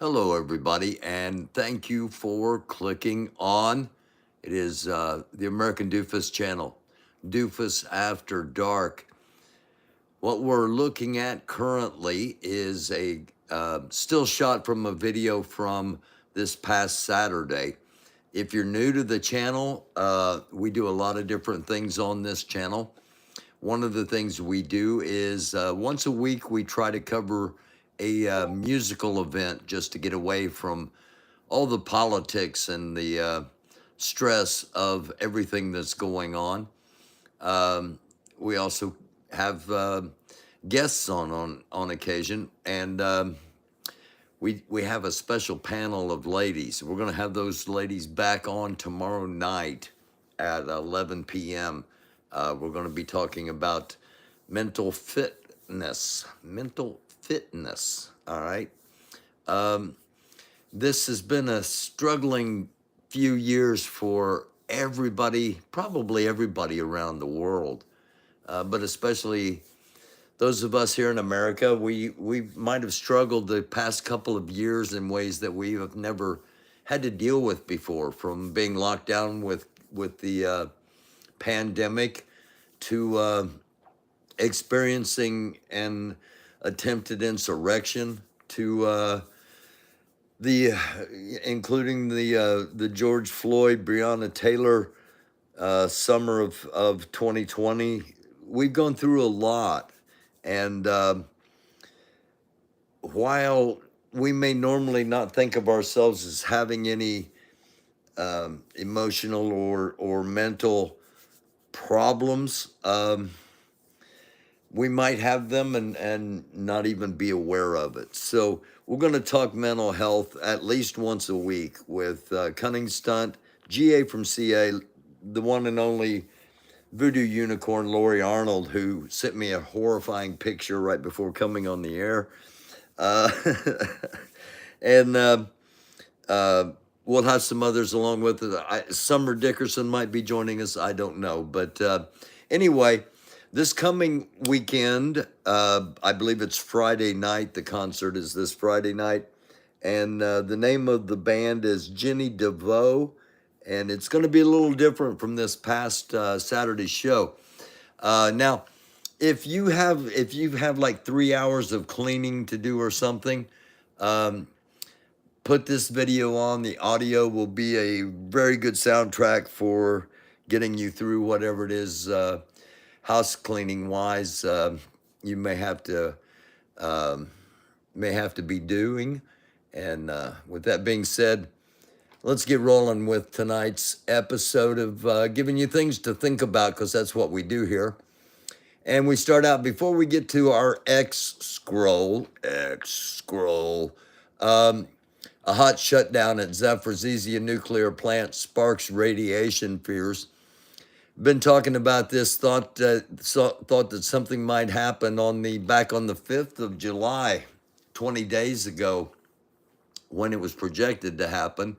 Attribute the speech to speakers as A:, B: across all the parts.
A: Hello, everybody, and thank you for clicking on. It is the American Doofus channel, Doofus After Dark. What we're looking at currently is a still shot from a video from this past Saturday. If you're new to the channel, we do a lot of different things on this channel. One of the things we do is once a week we try to cover a musical event just to get away from all the politics and the stress of everything that's going on. We also have guests on occasion, and we have a special panel of ladies. We're going to have those ladies back on tomorrow night at 11 p.m. We're going to be talking about mental fitness. Mental fitness. All right. This has been a struggling few years for everybody, probably everybody around the world, but especially those of us here in America. We might have struggled the past couple of years in ways that we have never had to deal with before, from being locked down with the pandemic to experiencing an attempted insurrection to the including the George Floyd, Breonna Taylor summer of 2020. We've gone through a lot, and while we may normally not think of ourselves as having any emotional or mental problems, we might have them and not even be aware of it. So we're going to talk mental health at least once a week with Cunning Stunt, GA from CA, the one and only Voodoo Unicorn, Lori Arnold, who sent me a horrifying picture right before coming on the air. Uh, and we'll have some others along with it. Summer Dickerson might be joining us. I don't know. But anyway, this coming weekend, I believe it's Friday night. The concert is this Friday night. And the name of the band is Jenny DeVoe. And it's going to be a little different from this past Saturday show. Now, if you have like 3 hours of cleaning to do or something, put this video on. The audio will be a very good soundtrack for getting you through whatever it is house cleaning wise you may have to be doing. And with that being said, let's get rolling with tonight's episode of giving you things to think about, because that's what we do here. And we start out, before we get to our X scroll, a hot shutdown at Zaporizhzhia nuclear plant sparks radiation fears. Been talking about this, thought that something might happen back on the 5th of July, 20 days ago, when it was projected to happen.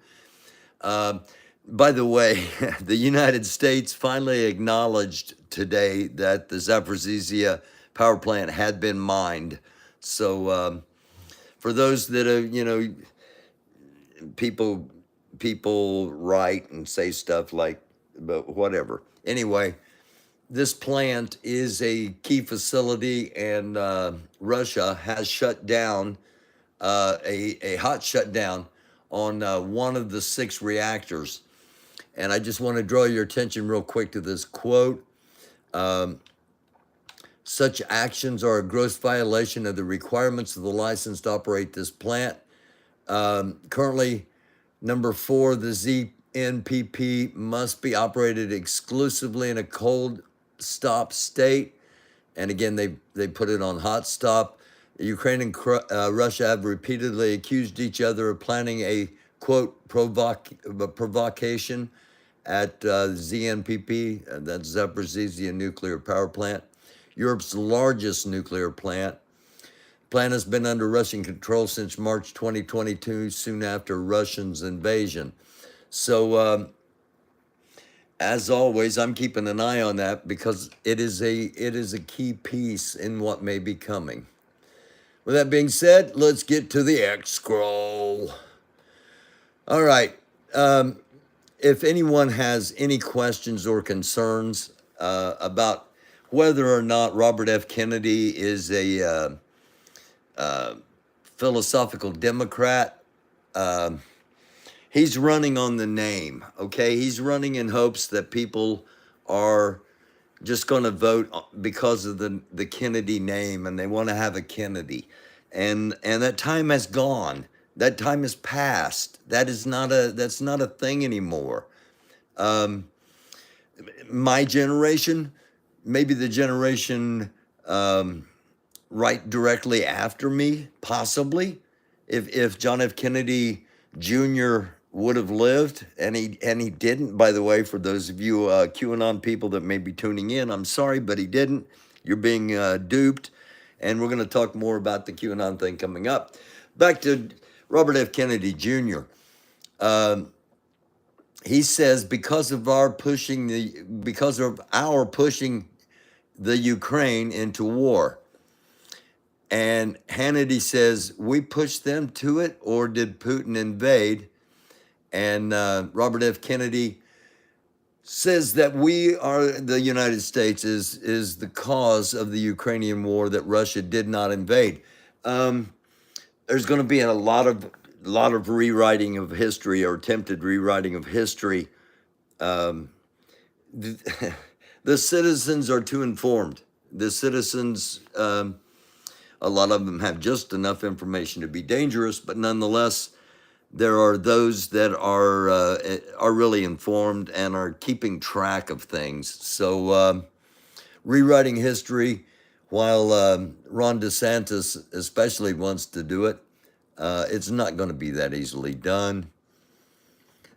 A: By the way, the United States finally acknowledged today that the Zaporizhzhia power plant had been mined. So for those that are, people write and say stuff like, but whatever. Anyway, this plant is a key facility, and Russia has shut down a hot shutdown on one of the 6 reactors. And I just want to draw your attention real quick to this quote. Such actions are a gross violation of the requirements of the license to operate this plant. Currently, number 4, the ZNPP must be operated exclusively in a cold stop state. And again, they put it on hot stop. Ukraine and Russia have repeatedly accused each other of planning a, quote, provocation at ZNPP, that's Zaporizhzhia nuclear power plant, Europe's largest nuclear plant. Plant has been under Russian control since March 2022, soon after Russia's invasion. So, as always, I'm keeping an eye on that, because it is a key piece in what may be coming. With that being said, let's get to the X scroll. All right. If anyone has any questions or concerns about whether or not Robert F. Kennedy is a philosophical Democrat, he's running on the name, okay? He's running in hopes that people are just going to vote because of the Kennedy name, and they want to have a Kennedy. And that time has gone. That time has passed. That's not a thing anymore. My generation, maybe the generation right directly after me, possibly, if John F. Kennedy Jr. would have lived, and he didn't. By the way, for those of you QAnon people that may be tuning in, I'm sorry, but he didn't. You're being duped, and we're going to talk more about the QAnon thing coming up. Back to Robert F. Kennedy Jr. He says because of our pushing the Ukraine into war. And Hannity says, we pushed them to it, or did Putin invade? And Robert F. Kennedy says that the United States is the cause of the Ukrainian war, that Russia did not invade. There's going to be a lot of rewriting of history, or attempted rewriting of history. The citizens are too informed. The citizens, a lot of them have just enough information to be dangerous, but nonetheless, there are those that are really informed and are keeping track of things. So rewriting history, while Ron DeSantis especially wants to do it, it's not going to be that easily done.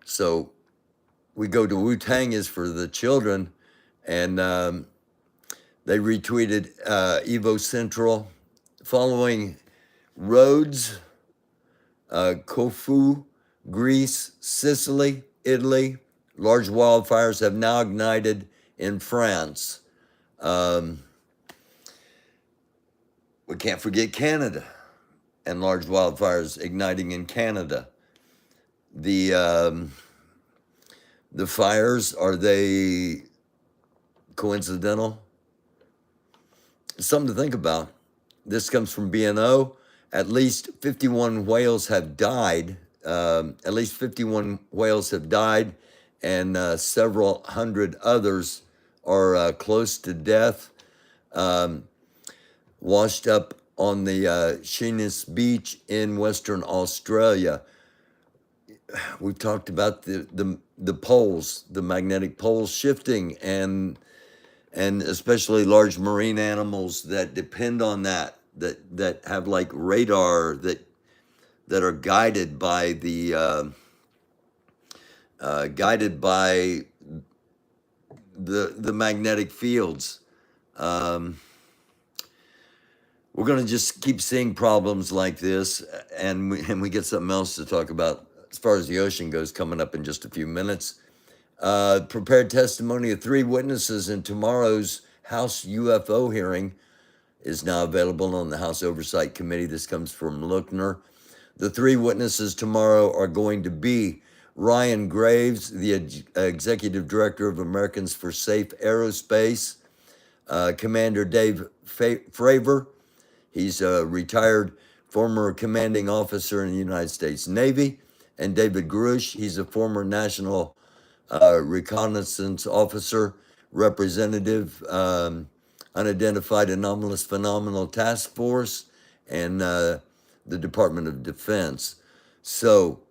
A: So we go to Wu-Tang is for the children, and they retweeted Evo Central following Rhodes, Corfu, Greece, Sicily, Italy. Large wildfires have now ignited in France. We can't forget Canada and large wildfires igniting in Canada. The fires, are they coincidental? Something to think about. This comes from BNO. At least 51 whales have died. At least 51 whales have died, and several hundred others are close to death. Washed up on the Sheerness Beach in Western Australia. We've talked about the poles, the magnetic poles shifting, and especially large marine animals that depend on that have like radar that are guided by the magnetic fields. We're going to just keep seeing problems like this, and we get something else to talk about as far as the ocean goes coming up in just a few minutes. Prepared testimony of 3 witnesses in tomorrow's House UFO hearing is now available on the House Oversight Committee. This comes from Lookner. The 3 witnesses tomorrow are going to be Ryan Graves, the Executive Director of Americans for Safe Aerospace, Commander Dave Fravor. He's a retired former commanding officer in the United States Navy, and David Grush. He's a former National Reconnaissance Officer, Representative, Unidentified Anomalous Phenomenal Task Force, and the Department of Defense. So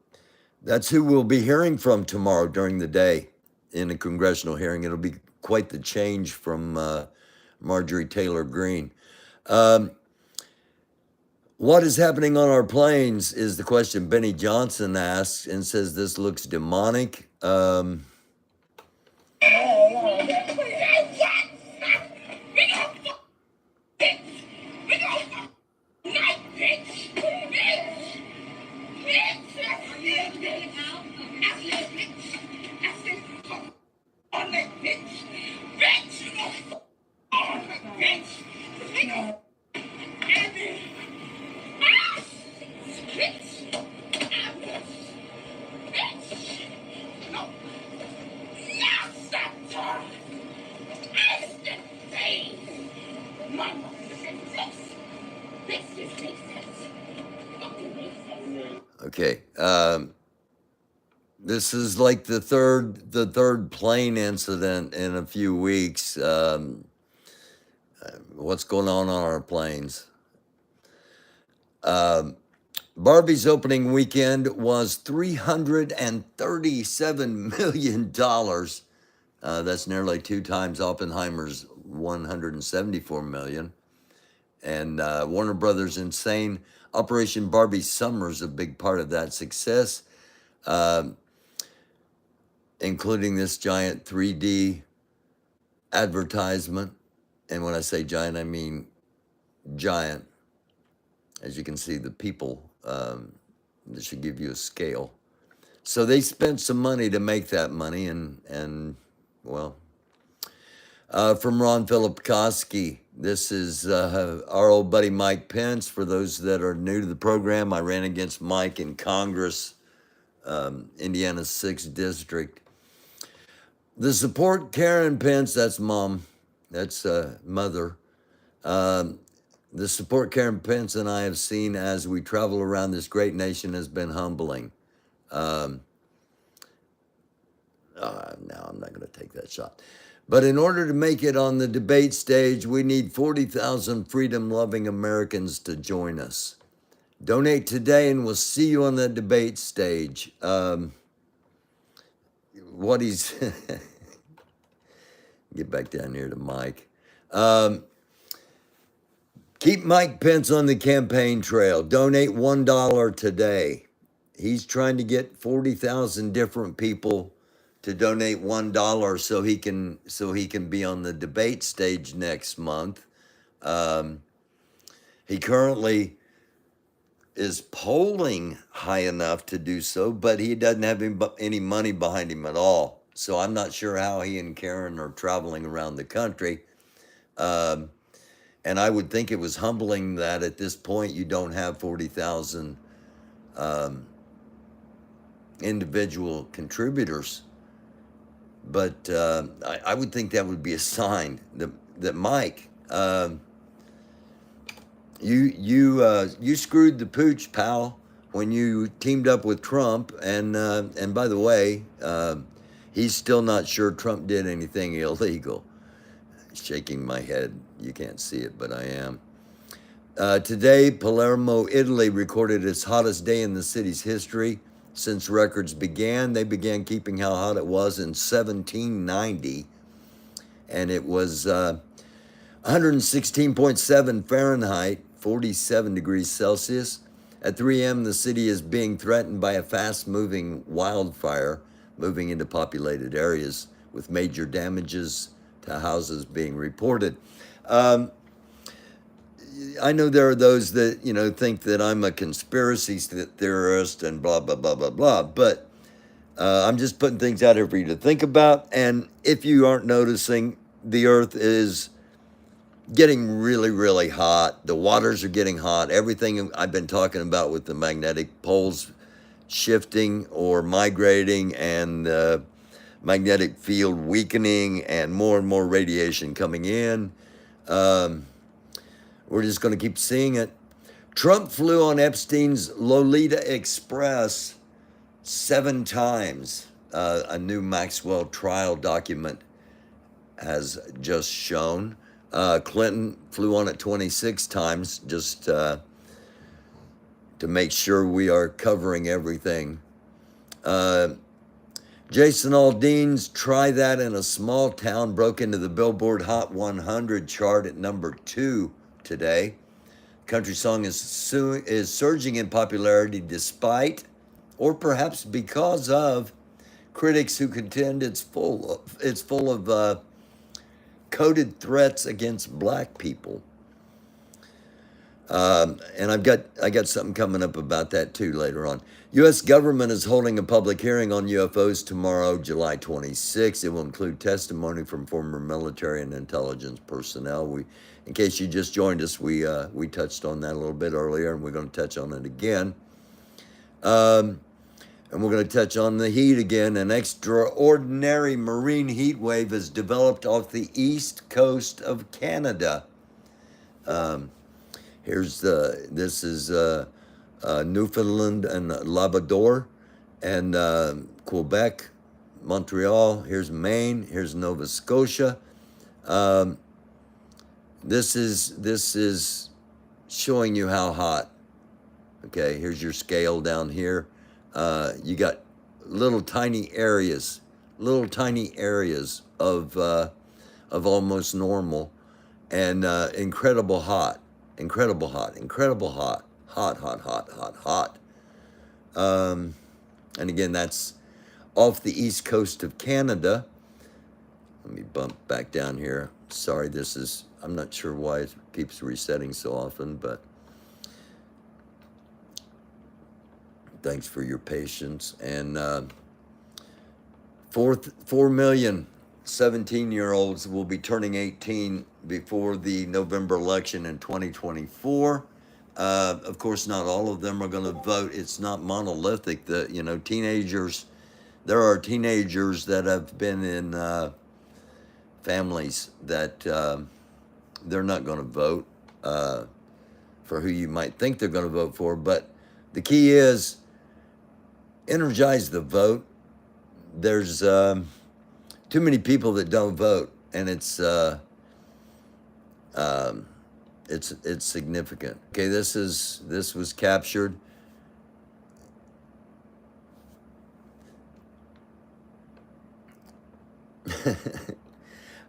A: that's who we'll be hearing from tomorrow during the day in a congressional hearing. It'll be quite the change from Marjorie Taylor Greene. What is happening on our planes is the question Benny Johnson asks, and says this looks demonic. This is like the third plane incident in a few weeks. What's going on our planes? Barbie's opening weekend was $337 million. That's nearly 2 times Oppenheimer's $174 million. And Warner Brothers' insane Operation Barbie Summer is a big part of that success, including this giant 3D advertisement. And when I say giant, I mean giant. As you can see, the people, this should give you a scale. So they spent some money to make that money, and well, from Ron Filipkowski, this is our old buddy Mike Pence. For those that are new to the program, I ran against Mike in Congress, Indiana's 6th district. The support Karen Pence, that's mom, that's mother. The support Karen Pence and I have seen as we travel around this great nation has been humbling. No, I'm not going to take that shot. But in order to make it on the debate stage, we need 40,000 freedom-loving Americans to join us. Donate today, and we'll see you on the debate stage. What he's... Get back down here to Mike. Keep Mike Pence on the campaign trail. Donate $1 today. He's trying to get 40,000 different people to donate $1 so he can be on the debate stage next month. He currently is polling high enough to do so, but he doesn't have any money behind him at all. So I'm not sure how he and Karen are traveling around the country. And I would think it was humbling that at this point you don't have 40,000 individual contributors. But I would think that would be a sign that Mike, you screwed the pooch, pal, when you teamed up with Trump. And by the way, he's still not sure Trump did anything illegal. Shaking my head. You can't see it, but I am. Today, Palermo, Italy recorded its hottest day in the city's history since records began. They began keeping how hot it was in 1790, and it was 116.7 Fahrenheit, 47 degrees Celsius. At 3 a.m., the city is being threatened by a fast-moving wildfire moving into populated areas with major damages to houses being reported. I know there are those that, think that I'm a conspiracy theorist and blah, blah, blah, blah, blah. But I'm just putting things out here for you to think about. And if you aren't noticing, the earth is getting really, really hot. The waters are getting hot. Everything I've been talking about with the magnetic poles shifting or migrating and magnetic field weakening and more radiation coming in. We're just going to keep seeing it. Trump flew on Epstein's Lolita Express 7 times. A new Maxwell trial document has just shown. Clinton flew on it 26 times just to make sure we are covering everything. Jason Aldean's Try That in a Small Town broke into the Billboard Hot 100 chart at number 2 today. Country song is surging in popularity despite, or perhaps because of, critics who contend it's full of coded threats against black people. And I got something coming up about that too later on. U.S. government is holding a public hearing on UFOs tomorrow, July 26. It will include testimony from former military and intelligence personnel. In case you just joined us, we touched on that a little bit earlier, and we're going to touch on it again. And we're going to touch on the heat again. An extraordinary marine heat wave has developed off the east coast of Canada. This is Newfoundland and Labrador, and Quebec, Montreal. Here's Maine. Here's Nova Scotia. This is showing you how hot. Okay, here's your scale down here. You got little tiny areas of almost normal, and incredible hot, hot. And again, that's off the east coast of Canada. Let me bump back down here. Sorry, I'm not sure why it keeps resetting so often, but thanks for your patience. And 4 million 17-year-olds will be turning 18 before the November election in 2024. Of course, not all of them are going to vote. It's not monolithic. Teenagers. There are teenagers that have been in families that they're not going to vote for who you might think they're going to vote for. But the key is energize the vote. There's too many people that don't vote, and it's significant. Okay, this was captured.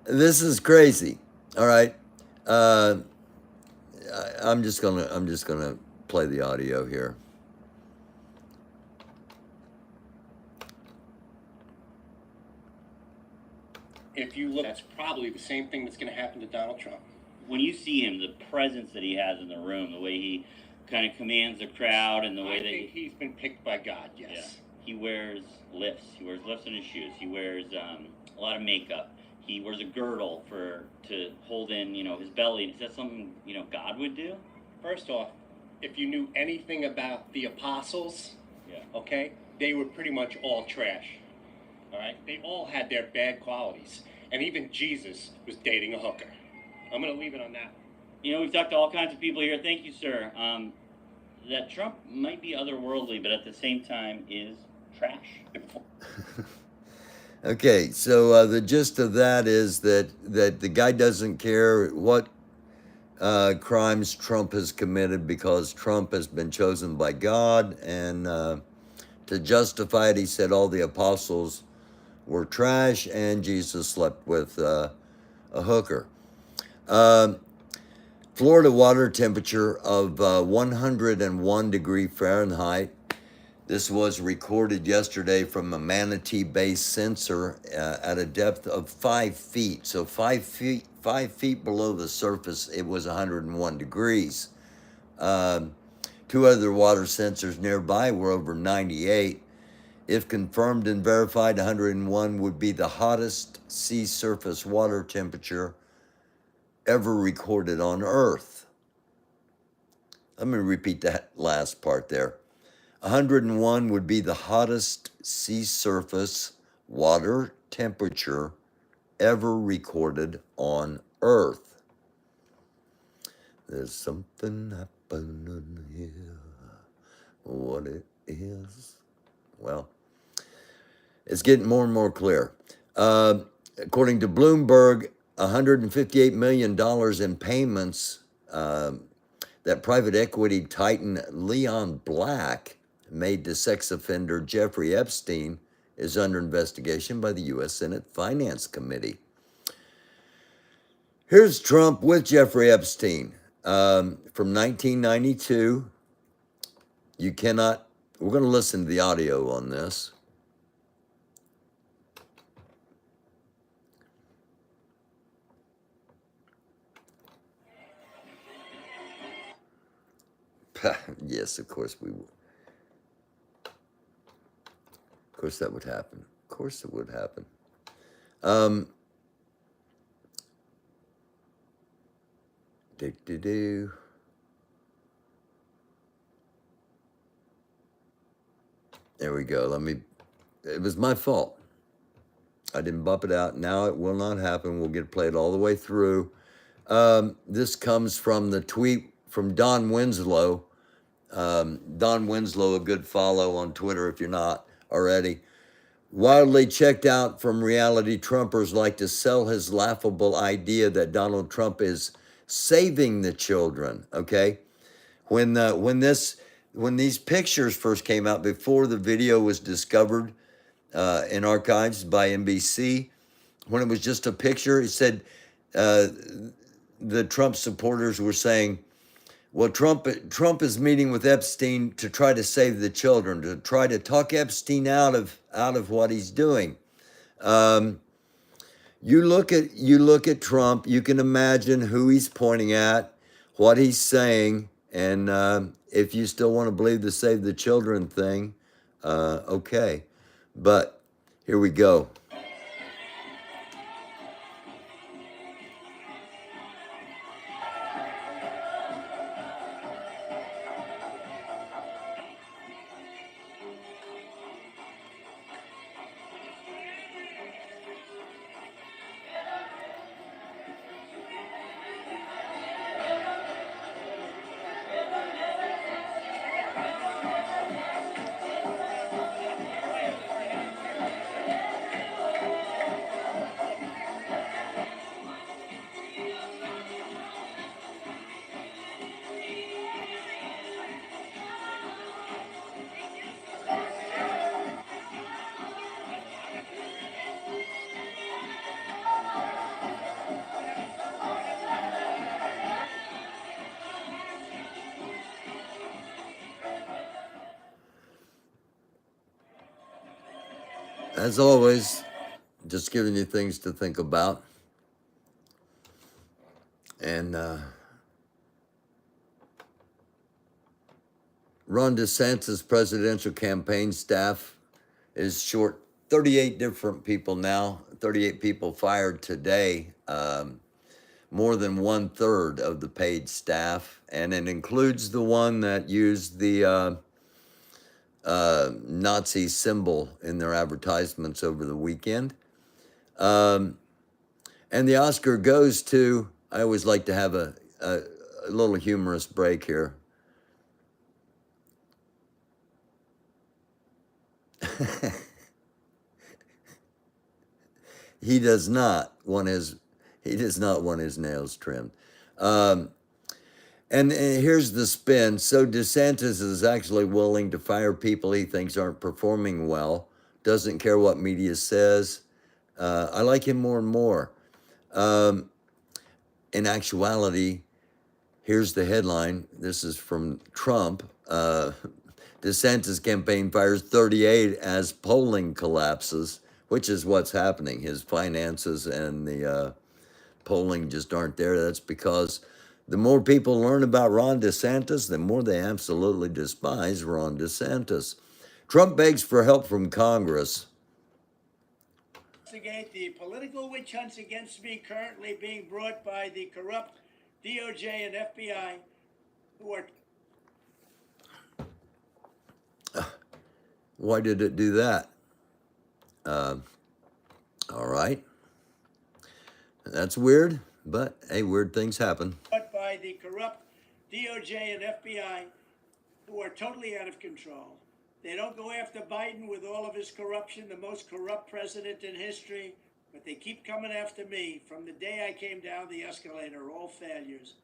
A: This is crazy. All right. I'm just gonna play the audio here.
B: If you look, that's probably the same thing that's going to happen to Donald Trump.
C: When you see him, the presence that he has in the room, the way he kind of commands the crowd, and the way
B: I think he's been picked by God. Yes.
C: Yeah. He wears lifts. He wears lifts in his shoes. He wears a lot of makeup. He wears a girdle to hold in, his belly. Is that something God would do?
B: First off, if you knew anything about the apostles,
C: yeah,
B: okay, they were pretty much all trash. All right, they all had their bad qualities, and even Jesus was dating a hooker. I'm going to leave it on that.
C: We've talked to all kinds of people here. Thank you, sir. That Trump might be otherworldly, but at the same time is trash.
A: Okay, so the gist of that is that the guy doesn't care what crimes Trump has committed, because Trump has been chosen by God, and to justify it, he said all the apostles were trash and Jesus slept with a hooker. Florida water temperature of 101 degree Fahrenheit. This was recorded yesterday from a Manatee Bay sensor at a depth of 5 feet. So 5 feet below the surface, it was 101 degrees. 2 other water sensors nearby were over 98. If confirmed and verified, 101 would be the hottest sea surface water temperature ever recorded on Earth. Let me repeat that last part there. 101 would be the hottest sea surface water temperature ever recorded on Earth. There's something happening here. What it is? Well, it's getting more and more clear. According to Bloomberg, $158 million in payments that private equity titan Leon Black made to sex offender Jeffrey Epstein is under investigation by the U.S. Senate Finance Committee. Here's Trump with Jeffrey Epstein from 1992. We're going to listen to the audio on this. Yes, of course we will. Of course that would happen. Of course it would happen. There we go. It was my fault. I didn't bump it out. Now it will not happen. We'll get played all the way through. This comes from the tweet from Don Winslow Don Winslow, a good follow on Twitter if you're not already. Wildly checked out from reality Trumpers like to sell his laughable idea that Donald Trump is saving the children. Okay, when these pictures first came out before the video was discovered in archives by NBC, when it was just a picture, he said the Trump supporters were saying, well, Trump is meeting with Epstein to try to save the children, to try to talk Epstein out of what he's doing. You look at Trump, you can imagine who he's pointing at, what he's saying, and if you still want to believe the save the children thing, okay. But here we go. As always, just giving you things to think about. And Ron DeSantis' presidential campaign staff is short 38 different people now, 38 people fired today, more than 1/3 of the paid staff. And it includes the one that used the Nazi symbol in their advertisements over the weekend. And the Oscar goes to, I always like to have a little humorous break here. He does not want his nails trimmed. And here's the spin. So DeSantis is actually willing to fire people he thinks aren't performing well, doesn't care what media says. I like him more and more. In actuality, here's the headline. This is from Trump. DeSantis campaign fires 38 as polling collapses, which is what's happening. His finances and the polling just aren't there. That's because the more people learn about Ron DeSantis, the more they absolutely despise Ron DeSantis. Trump begs for help from Congress.
D: Investigate the political witch hunts against me currently being brought by the corrupt DOJ and FBI, who are...
A: Why did it do that? All right. That's weird, but hey, weird things happen.
D: By the corrupt DOJ and FBI, who are totally out of control. They don't go after Biden with all of his corruption, the most corrupt president in history, but they keep coming after me from the day I came down the escalator, all failures.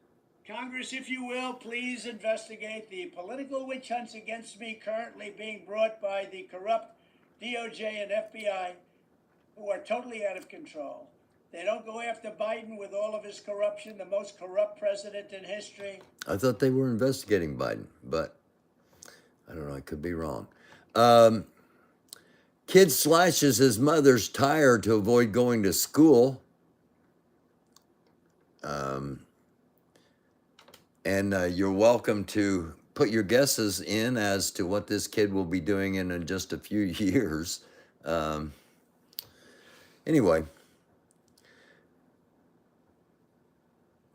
D: Congress, if you will, please investigate the political witch hunts against me currently being brought by the corrupt DOJ and FBI, who are totally out of control. They don't go after Biden with all of his corruption, the most corrupt president in history.
A: I thought they were investigating Biden, but I don't know, I could be wrong. Kid slashes his mother's tire to avoid going to school. And you're welcome to put your guesses in as to what this kid will be doing in just a few years. Anyway,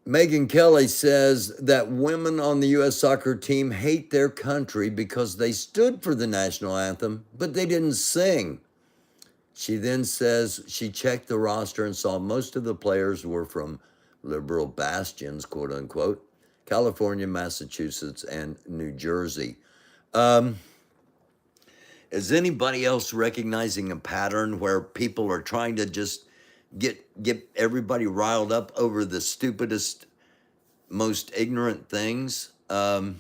A: Megyn Kelly says that women on the U.S. soccer team hate their country because they stood for the national anthem, but they didn't sing. She then says she checked the roster and saw most of the players were from liberal bastions, quote unquote, California, Massachusetts, and New Jersey. Is anybody else recognizing a pattern where people are trying to just get everybody riled up over the stupidest, most ignorant things? It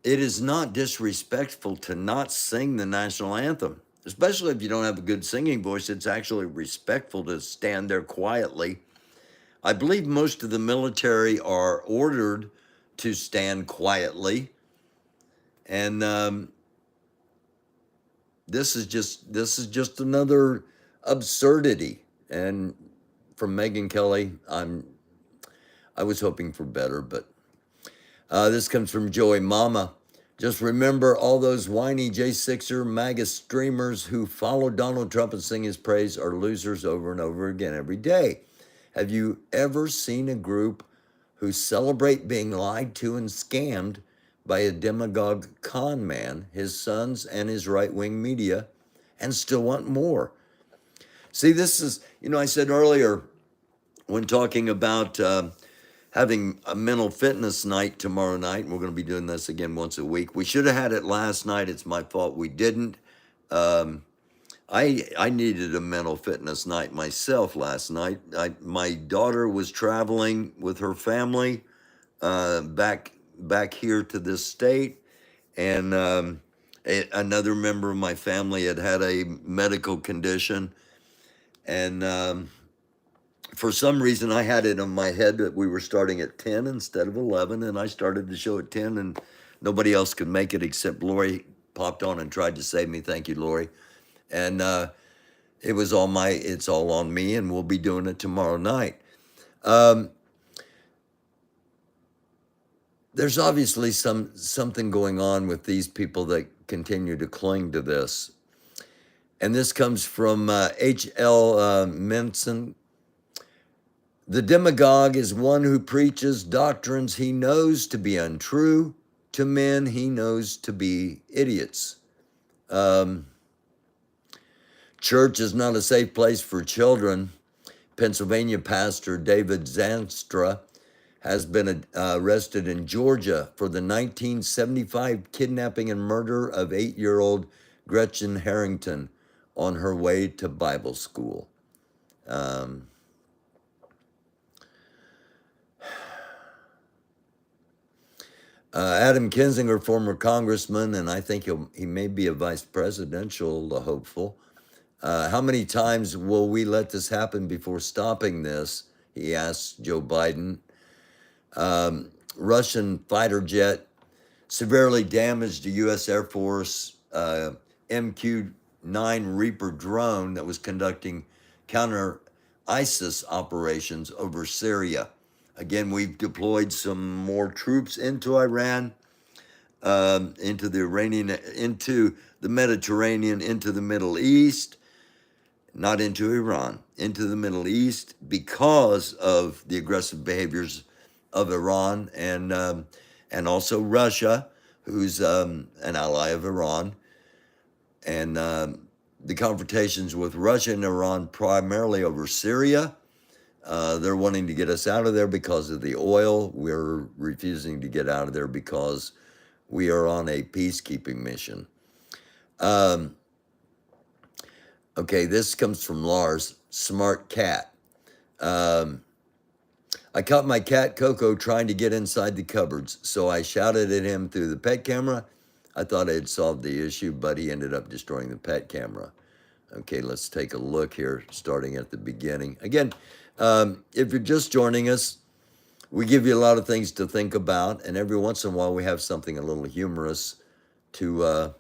A: is not disrespectful to not sing the national anthem, especially if you don't have a good singing voice. It's actually respectful to stand there quietly. I believe most of the military are ordered to stand quietly, and this is just another absurdity. And from Megyn Kelly, I was hoping for better, but this comes from Joey Mama. Just remember, all those whiny J6er MAGA streamers who follow Donald Trump and sing his praise are losers over and over again every day. Have you ever seen a group who celebrate being lied to and scammed by a demagogue con man, his sons, and his right-wing media, and still want more? See, this is, I said earlier when talking about having a mental fitness night tomorrow night, and we're going to be doing this again once a week. We should have had it last night. It's my fault we didn't. I needed a mental fitness night myself last night. My daughter was traveling with her family back here to this state, and another member of my family had a medical condition, and for some reason, I had it in my head that we were starting at 10 instead of 11, and I started the show at 10, and nobody else could make it except Lori popped on and tried to save me. Thank you, Lori. And it's all on me, and we'll be doing it tomorrow night. There's obviously something going on with these people that continue to cling to this. And this comes from H.L. Menson. The demagogue is one who preaches doctrines he knows to be untrue to men he knows to be idiots. Church is not a safe place for children. Pennsylvania pastor David Zanstra has been arrested in Georgia for the 1975 kidnapping and murder of 8-year-old Gretchen Harrington on her way to Bible school. Adam Kinzinger, former congressman, and I think he may be a vice presidential hopeful. How many times will we let this happen before stopping this? He asked Joe Biden. Russian fighter jet severely damaged a U.S. Air Force MQ-9 Reaper drone that was conducting counter-ISIS operations over Syria. Again, we've deployed some more troops into Iran, into the Mediterranean, into the Middle East, not into Iran, into the Middle East, because of the aggressive behaviors of Iran and also Russia, who's an ally of Iran, and the confrontations with Russia and Iran primarily over Syria. They're wanting to get us out of there because of the oil. We're refusing to get out of there because we are on a peacekeeping mission. Okay, this comes from Lars, Smart Cat. I caught my cat Coco trying to get inside the cupboards, so I shouted at him through the pet camera. I thought I had solved the issue, but he ended up destroying the pet camera. Okay, let's take a look here, starting at the beginning. Again, if you're just joining us, we give you a lot of things to think about, and every once in a while we have something a little humorous to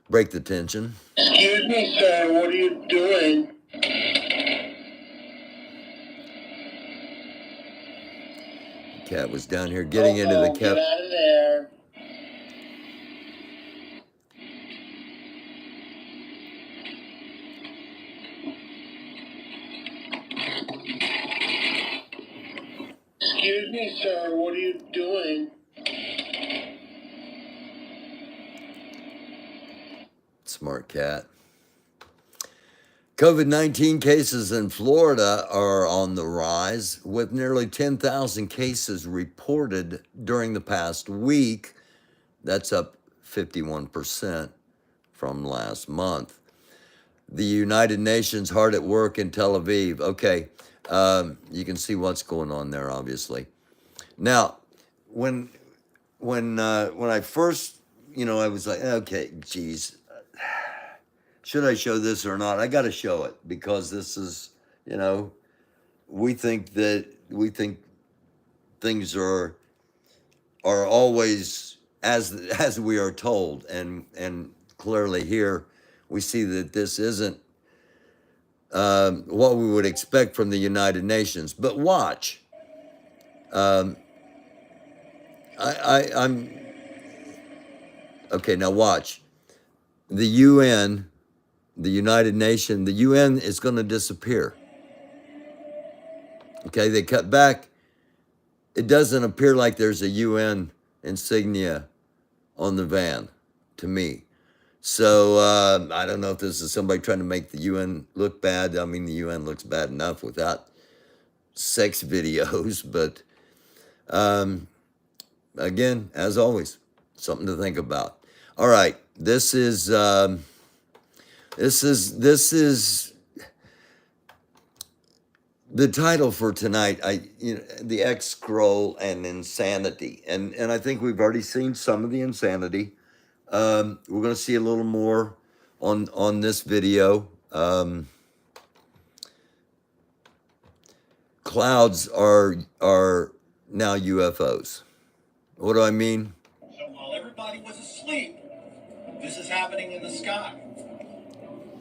A: break the tension.
E: Excuse me, sir, what are you doing?
A: Cat was down here getting into the
E: Get out of there. Excuse me, sir, what are you doing?
A: Smart Cat. COVID-19 cases in Florida are on the rise, with nearly 10,000 cases reported during the past week. That's up 51% from last month. The United Nations hard at work in Tel Aviv. Okay, you can see what's going on there, obviously. Now, when I first, I was like, okay, geez, should I show this or not? I got to show it because this is, we think things are always as we are told, and clearly here we see that this isn't what we would expect from the United Nations. But watch, I'm okay. Now watch the UN. The United Nations, the UN is going to disappear. Okay, they cut back. It doesn't appear like there's a UN insignia on the van to me. So I don't know if this is somebody trying to make the UN look bad. I mean, the UN looks bad enough without sex videos. But again, as always, something to think about. All right, this is the title for tonight. The X scroll and insanity, and I think we've already seen some of the insanity. We're going to see a little more on this video. Clouds are now UFOs. What do I mean?
F: So while everybody was asleep, this is happening in the sky.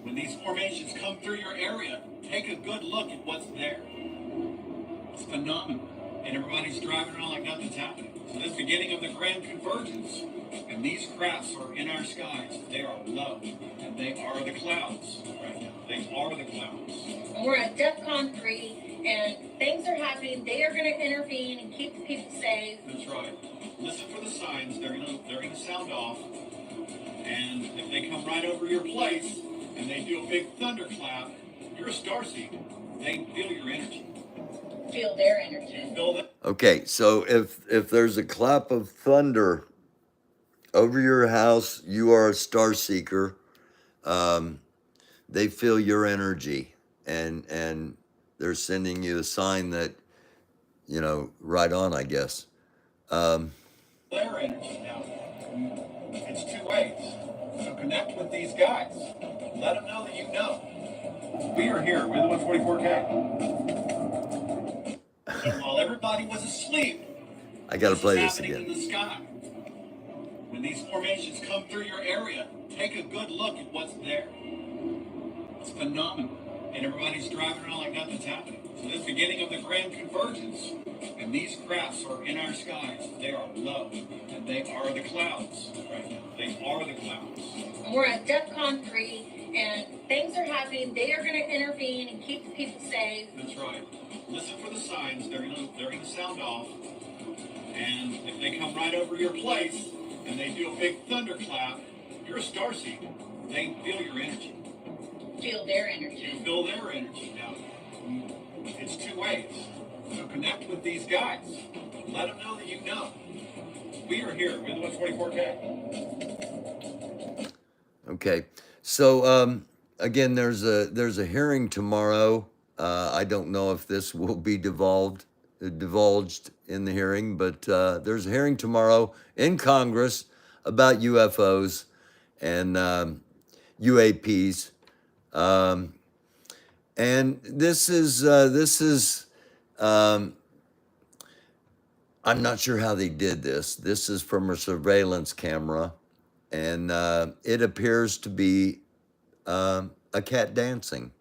F: When these formations come through your area, take a good look at what's there. It's phenomenal. And everybody's driving around like nothing's happening. So this is the beginning of the grand convergence. And these crafts are in our skies. They are low. And they are the clouds right now. They are the clouds.
G: We're at DEFCON 3, and things are happening. They are going to intervene and keep the people safe.
F: That's right. Listen for the signs. They're gonna sound off. And if they come right over your place and they do a big thunderclap, you're a starseeker. They feel your energy.
G: Feel their energy.
F: Feel that.
A: Okay, so if there's a clap of thunder over your house, you are a star seeker. They feel your energy, and they're sending you a sign that, right on, I guess.
F: Their energy now. It's two ways. So connect with these guys. Let them know that you know. We are here. We're the 144K. So while everybody was asleep,
A: I got to play this
F: happening
A: again.
F: in the sky. When these formations come through your area, take a good look at what's there. It's phenomenal. And everybody's driving around like nothing's happening. So this is the beginning of the grand convergence. And these crafts are in our skies. They are low. And they are the clouds right now. They are the clouds.
G: We're at DEFCON 3, and things are happening. They are going to intervene and keep the people safe.
F: That's right. Listen for the signs. They're gonna sound off. And if they come right over your place and they do a big thunderclap, you're a starseeker. They feel your energy.
G: Feel their energy.
F: You feel their energy now. It's two ways. So connect with these guys. Let them know that you know. We are here. We're the 144K.
A: Okay, so again, there's a hearing tomorrow. I don't know if this will be divulged in the hearing, but there's a hearing tomorrow in Congress about UFOs and UAPs. And this is I'm not sure how they did this. This is from a surveillance camera, and it appears to be a cat dancing.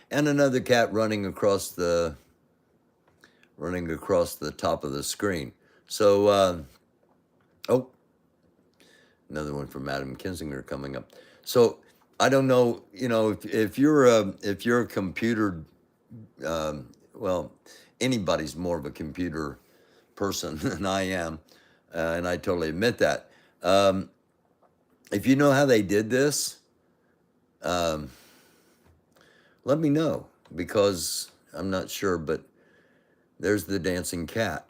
A: And another cat running across the top of the screen. So, another one from Adam Kinzinger coming up. So I don't know, if you're a computer, well, anybody's more of a computer person than I am, and I totally admit that. If you know how they did this, let me know, because I'm not sure, but there's the dancing cat.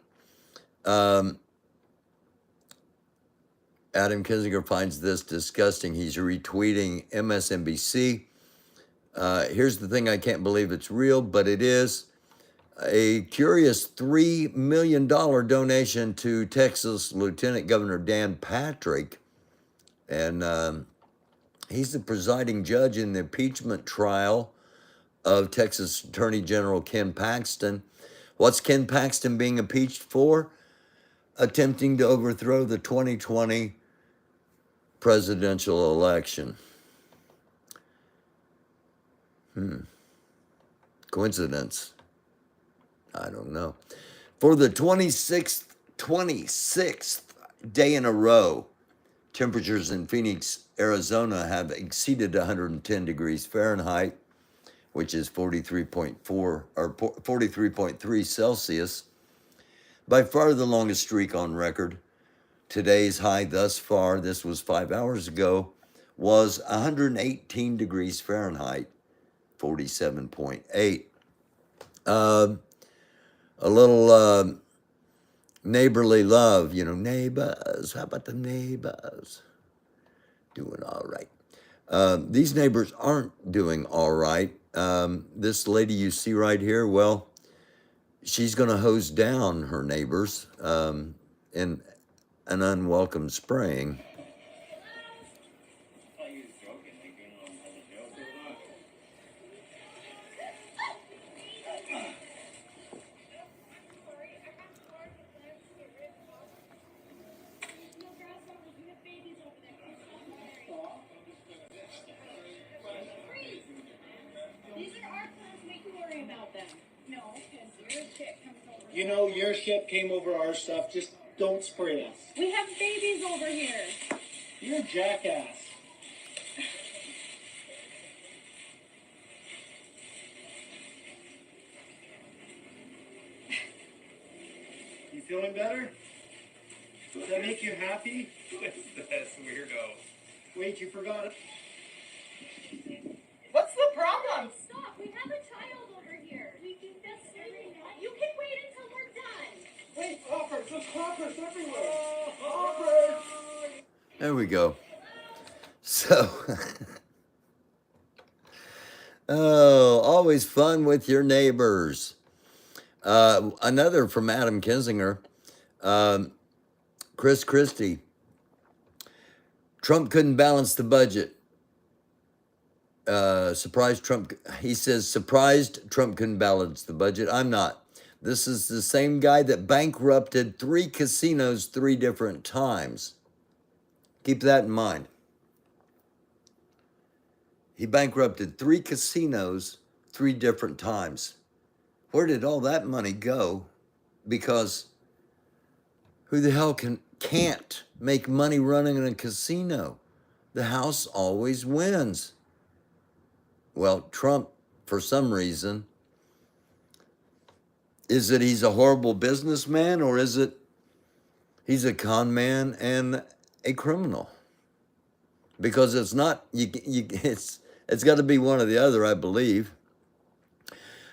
A: Adam Kinzinger finds this disgusting. He's retweeting MSNBC. Here's the thing, I can't believe it's real, but it is. A curious $3 million donation to Texas Lieutenant Governor Dan Patrick. And he's the presiding judge in the impeachment trial of Texas Attorney General Ken Paxton. What's Ken Paxton being impeached for? Attempting to overthrow the 2020 presidential election. Coincidence? I don't know. For the 26th day in a row, temperatures in Phoenix, Arizona have exceeded 110 degrees Fahrenheit, which is 43.4 or 43.3 Celsius. By far the longest streak on record. Today's high thus far, this was 5 hours ago, was 118 degrees Fahrenheit, 47.8. A little neighborly love, you know, neighbors. How about the neighbors? Doing all right. These neighbors aren't doing all right. This lady you see right here, well, she's going to hose down her neighbors in an unwelcome spraying.
F: You know, your ship came over our stuff. Just don't spray us.
G: We have babies over here.
F: You're a jackass. You feeling better? Does that make you happy?
B: What's this, weirdo?
F: Wait, you forgot it.
G: What's the problem? Stop. We have a child over here. We do this every night. You can wait until we're done.
F: Wait, coppers! There's coppers everywhere! Coppers!
A: There we go. So, oh, always fun with your neighbors. Another from Adam Kinzinger. Chris Christie. Trump couldn't balance the budget. Surprised Trump. He says, surprised Trump couldn't balance the budget. I'm not. This is the same guy that bankrupted 3 casinos 3 different times. Keep that in mind. He bankrupted 3 casinos 3 different times. Where did all that money go? Because who the hell can't make money running in a casino? The house always wins. Well, Trump, for some reason, is it he's a horrible businessman, or is it he's a con man and a criminal? Because it's not, it's got to be one or the other, I believe.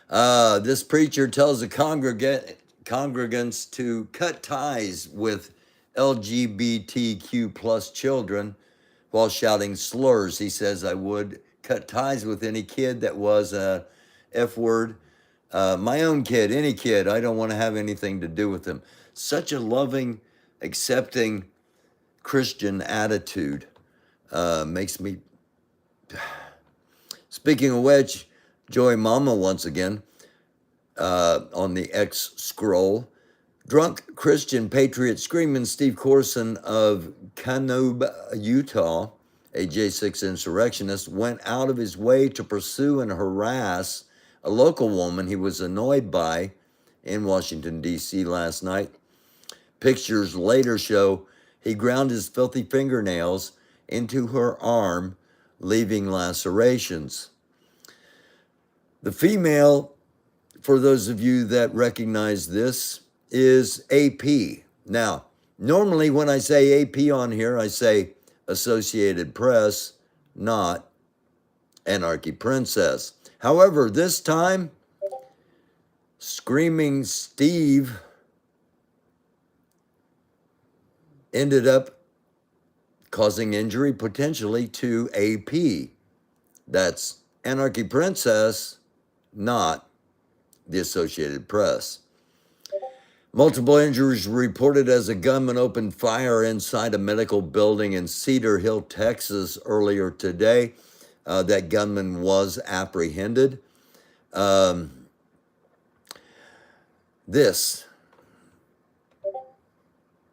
A: This preacher tells the congregants to cut ties with LGBTQ plus children while shouting slurs. He says, I would cut ties with any kid that was a F word. My own kid, any kid, I don't want to have anything to do with them. Such a loving, accepting Christian attitude makes me... Speaking of which, Joey Mama once again on the X scroll. Drunk Christian patriot screaming Steve Corson of Canob, Utah, a J6 insurrectionist, went out of his way to pursue and harass a local woman he was annoyed by in Washington, D.C. last night. Pictures later show he ground his filthy fingernails into her arm, leaving lacerations. The female for those of you that recognize this, is AP. Now, normally when I say AP on here, I say Associated Press, not Anarchy Princess. However, this time, Screaming Steve ended up causing injury potentially to AP. That's Anarchy Princess, not the Associated Press. Multiple injuries reported as a gunman opened fire inside a medical building in Cedar Hill, Texas earlier today. That gunman was apprehended. This.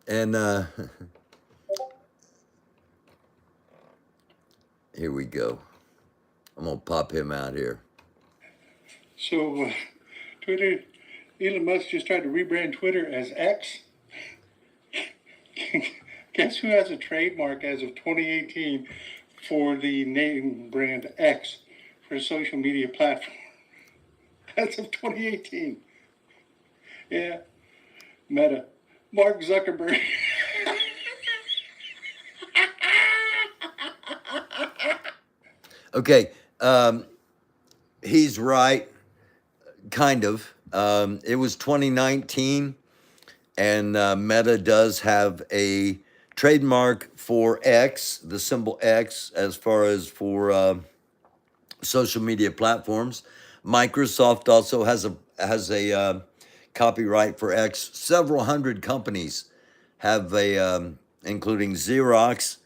A: And here we go. I'm going to pop him out here.
E: So, Twitter, Elon Musk just tried to rebrand Twitter as X. Guess who has a trademark as of 2018 for the name brand X for a social media platform? As of 2018. Yeah. Meta. Mark Zuckerberg.
A: Okay, he's right, kind of. It was 2019, and Meta does have a trademark for X, the symbol X, as far as for social media platforms. Microsoft also has a copyright for X. Several hundred companies have a, including Xerox,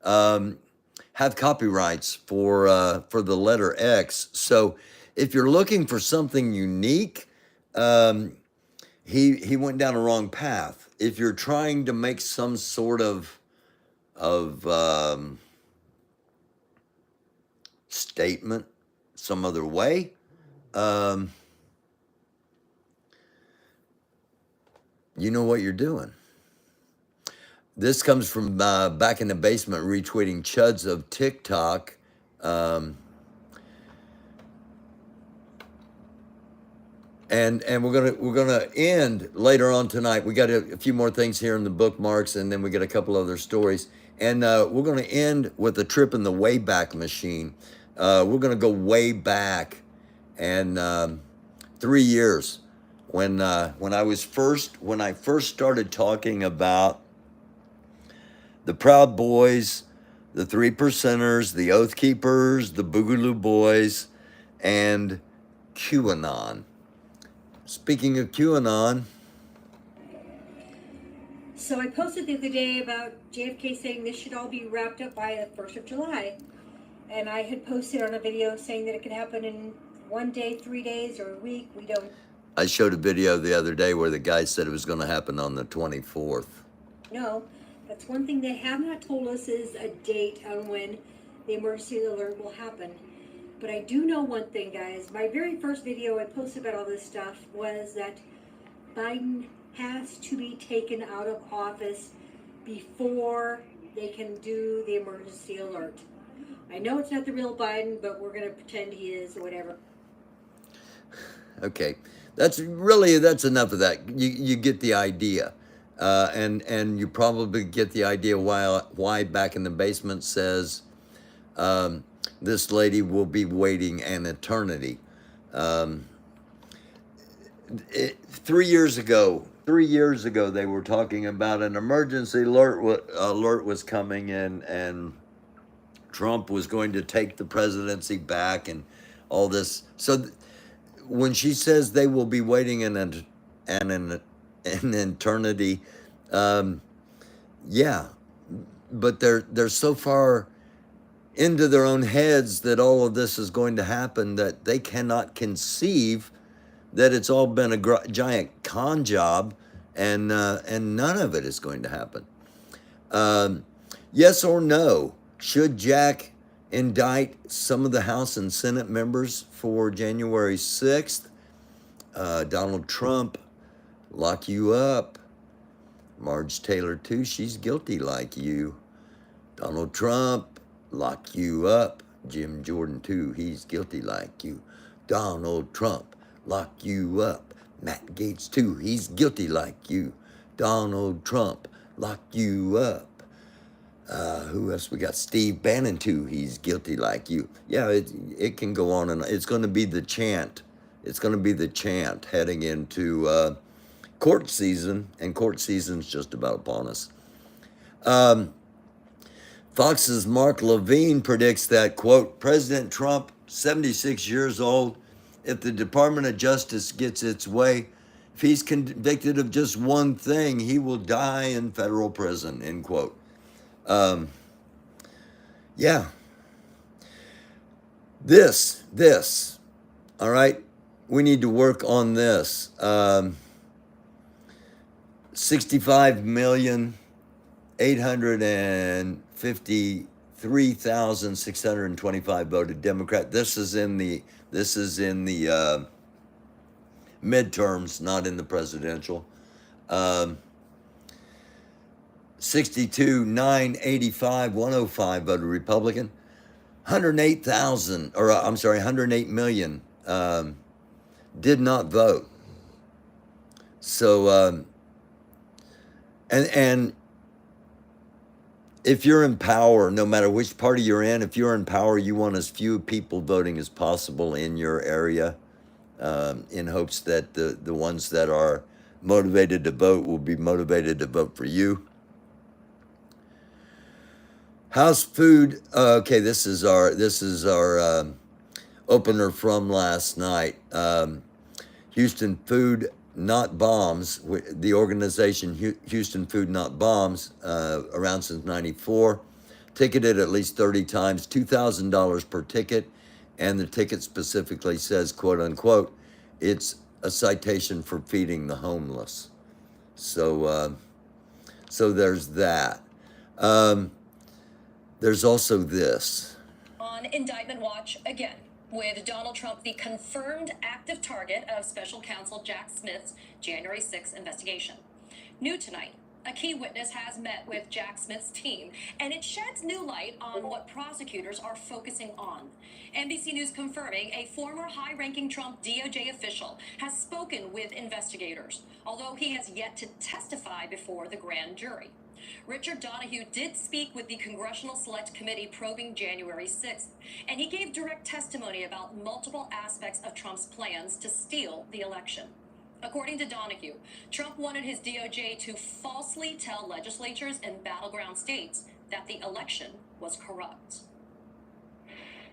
A: have copyrights for the letter X. So if you're looking for something unique, he went down a wrong path. If you're trying to make some sort of statement some other way, you know what you're doing. This comes from Back in the Basement retweeting Chuds of TikTok. And we're gonna end later on tonight. We got a few more things here in the bookmarks, and then we got a couple other stories. And we're gonna end with a trip in the Wayback Machine. We're gonna go way back, and 3 years when I first started talking about the Proud Boys, the Three Percenters, the Oath Keepers, the Boogaloo Boys, and QAnon. Speaking of QAnon,
H: so I posted the other day about JFK saying this should all be wrapped up by the 1st of July. And I had posted on a video saying that it could happen in 1 day, 3 days, or a week. We don't.
A: I showed a video the other day where the guy said it was going to happen on the 24th.
H: No, that's one thing they have not told us is a date on when the emergency alert will happen. But I do know one thing, guys. My very first video I posted about all this stuff was that Biden has to be taken out of office before they can do the emergency alert. I know it's not the real Biden, but we're going to pretend he is or whatever.
A: Okay, that's enough of that. You get the idea, and you probably get the idea why Back in the Basement says this lady will be waiting an eternity. 3 years ago, they were talking about an emergency alert was coming, and Trump was going to take the presidency back and all this. So when she says they will be waiting an eternity, yeah, but they're so far into their own heads that all of this is going to happen that they cannot conceive that it's all been a giant con job, and none of it is going to happen. Yes or no? Should Jack indict some of the House and Senate members for January 6th? Donald Trump, lock you up. Marge Taylor, too, she's guilty like you. Donald Trump, lock you up. Jim Jordan, too, he's guilty like you. Donald Trump, lock you up. Matt Gaetz too, he's guilty like you. Donald Trump, lock you up. Who else we got? Steve Bannon too, he's guilty like you. Yeah, it can go on, and it's going to be the chant. It's going to be the chant heading into court season, and court season's just about upon us. Fox's Mark Levine predicts that, quote, President Trump, 76 years old, if the Department of Justice gets its way, if he's convicted of just one thing, he will die in federal prison, end quote. Yeah. This, all right, we need to work on this. 65,853,625 voted Democrat. This is in the midterms, not in the presidential. 62,985,105 voted Republican. 108 million did not vote. So, and if you're in power, no matter which party you're in, if you're in power, you want as few people voting as possible in your area, in hopes that the ones that are motivated to vote will be motivated to vote for you. House food. Okay, this is our opener from last night. Houston Food Not Bombs. The organization Houston Food Not Bombs, around since '94, ticketed at least 30 times, $2,000 per ticket, and the ticket specifically says, quote unquote, it's a citation for feeding the homeless. So there's that. There's also this.
I: On Indictment Watch again, with Donald Trump the confirmed active target of special counsel Jack Smith's January 6th investigation. New tonight, a key witness has met with Jack Smith's team, and it sheds new light on what prosecutors are focusing on. NBC News confirming a former high-ranking Trump DOJ official has spoken with investigators, although he has yet to testify before the grand jury. Richard Donahue did speak with the Congressional Select Committee probing January 6th, and he gave direct testimony about multiple aspects of Trump's plans to steal the election. According to Donahue, Trump wanted his DOJ to falsely tell legislatures in battleground states that the election was corrupt.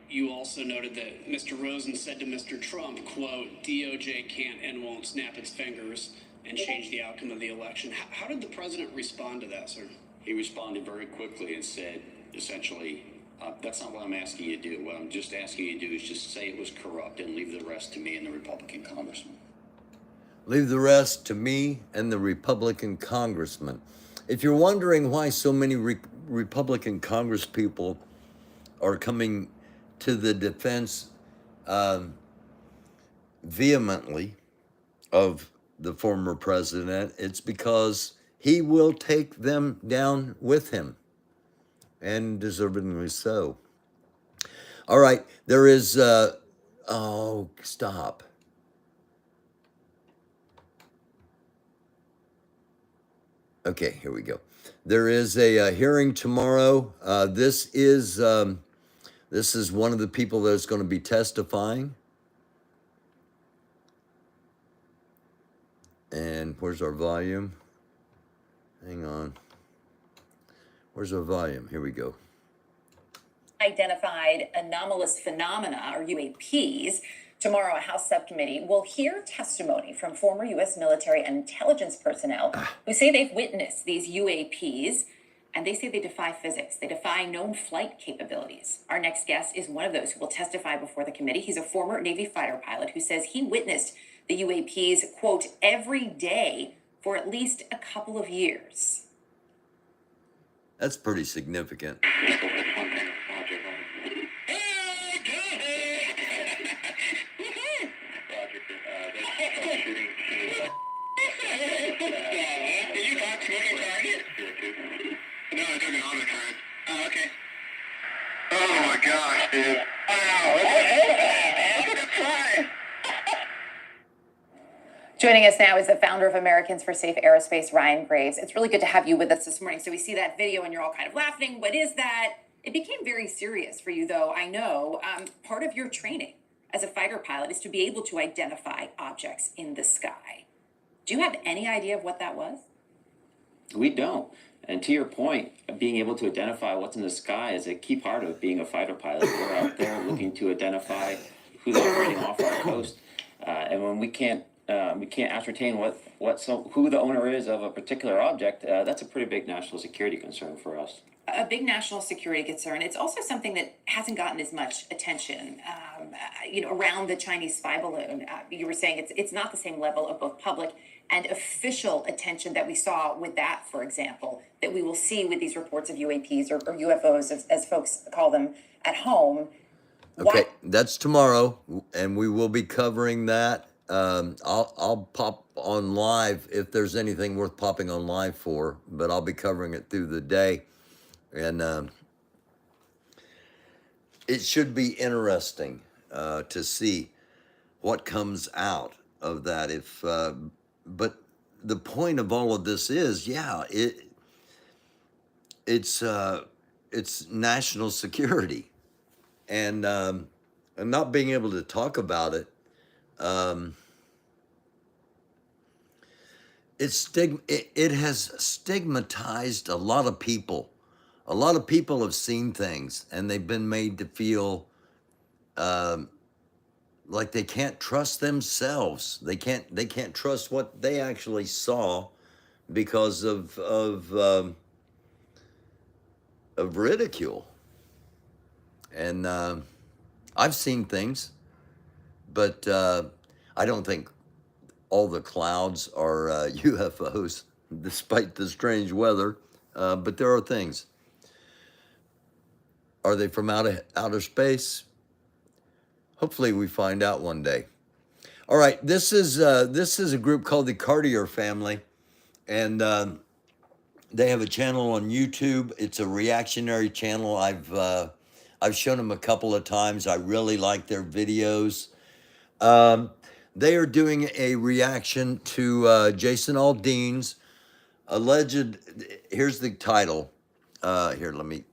J: You also noted that Mr. Rosen said to Mr. Trump, quote, DOJ can't and won't snap its fingers and change the outcome of the election. How did the president respond to that, sir?
K: He responded very quickly and said, essentially, that's not what I'm asking you to do. What I'm just asking you to do is just say it was corrupt and leave the rest to me and the Republican congressman.
A: Leave the rest to me and the Republican congressman. If you're wondering why so many Republican congresspeople are coming to the defense vehemently of the former president, it's because he will take them down with him, and deservedly so. All right, there is, oh, stop. Okay, here we go. There is a hearing tomorrow. This is one of the people that's going to be testifying. And where's our volume? Hang on. Where's our volume? Here we go.
I: Identified anomalous phenomena, or UAPs. Tomorrow, a House subcommittee will hear testimony from former U.S. military and intelligence personnel who say they've witnessed these UAPs, and they say they defy physics. They defy known flight capabilities. Our next guest is one of those who will testify before the committee. He's a former Navy fighter pilot who says he witnessed the UAPs, quote, every day for at least a couple of years.
A: That's pretty significant.
F: Did you talk to me target? No, I took it on the card. Oh, okay. Oh my gosh, dude. Wow, look at the fly.
L: Joining us now is the founder of Americans for Safe Aerospace, Ryan Graves. It's really good to have you with us this morning. So we see that video and you're all kind of laughing. What is that? It became very serious for you, though. I know part of your training as a fighter pilot is to be able to identify objects in the sky. Do you have any idea of what that was?
M: We don't. And to your point, being able to identify what's in the sky is a key part of being a fighter pilot. We're out there looking to identify who's operating off our coast, and when we can't ascertain who the owner is of a particular object, that's a pretty big national security concern for us.
L: A big national security concern. It's also something that hasn't gotten as much attention, around the Chinese spy balloon. You were saying it's not the same level of both public and official attention that we saw with that, for example, that we will see with these reports of UAPs or UFOs, as folks call them, at home.
A: Okay, that's tomorrow, and we will be covering that. I'll pop on live if there's anything worth popping on live for, but I'll be covering it through the day. And it should be interesting to see what comes out of that. But the point of all of this is, it's national security, and not being able to talk about it. It has stigmatized a lot of people. A lot of people have seen things, and they've been made to feel like they can't trust themselves. They can't trust what they actually saw because of ridicule. And I've seen things, but I don't think all the clouds are UFOs, despite the strange weather. But there are things. Are they from outer space? Hopefully we find out one day. All right, this is a group called the Cartier Family, and they have a channel on YouTube. It's a reactionary channel. I've shown them a couple of times. I really like their videos. They are doing a reaction to Jason Aldean's alleged. Here's the title. Here, let me.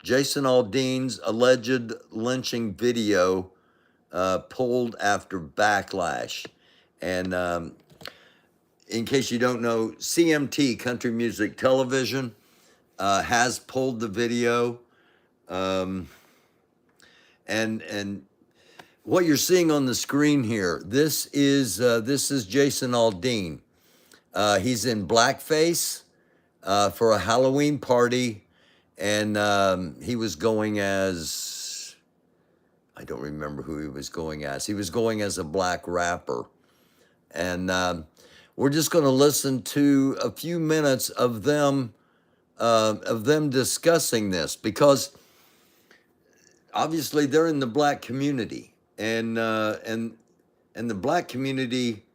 A: Jason Aldean's alleged lynching video pulled after backlash. And in case you don't know, CMT, Country Music Television, has pulled the video. And what you're seeing on the screen here, this is Jason Aldean. He's in blackface for a Halloween party. And he was going as, I don't remember who he was going as. He was going as a black rapper. And we're just going to listen to a few minutes of them discussing this, because obviously they're in the black community, and the black community,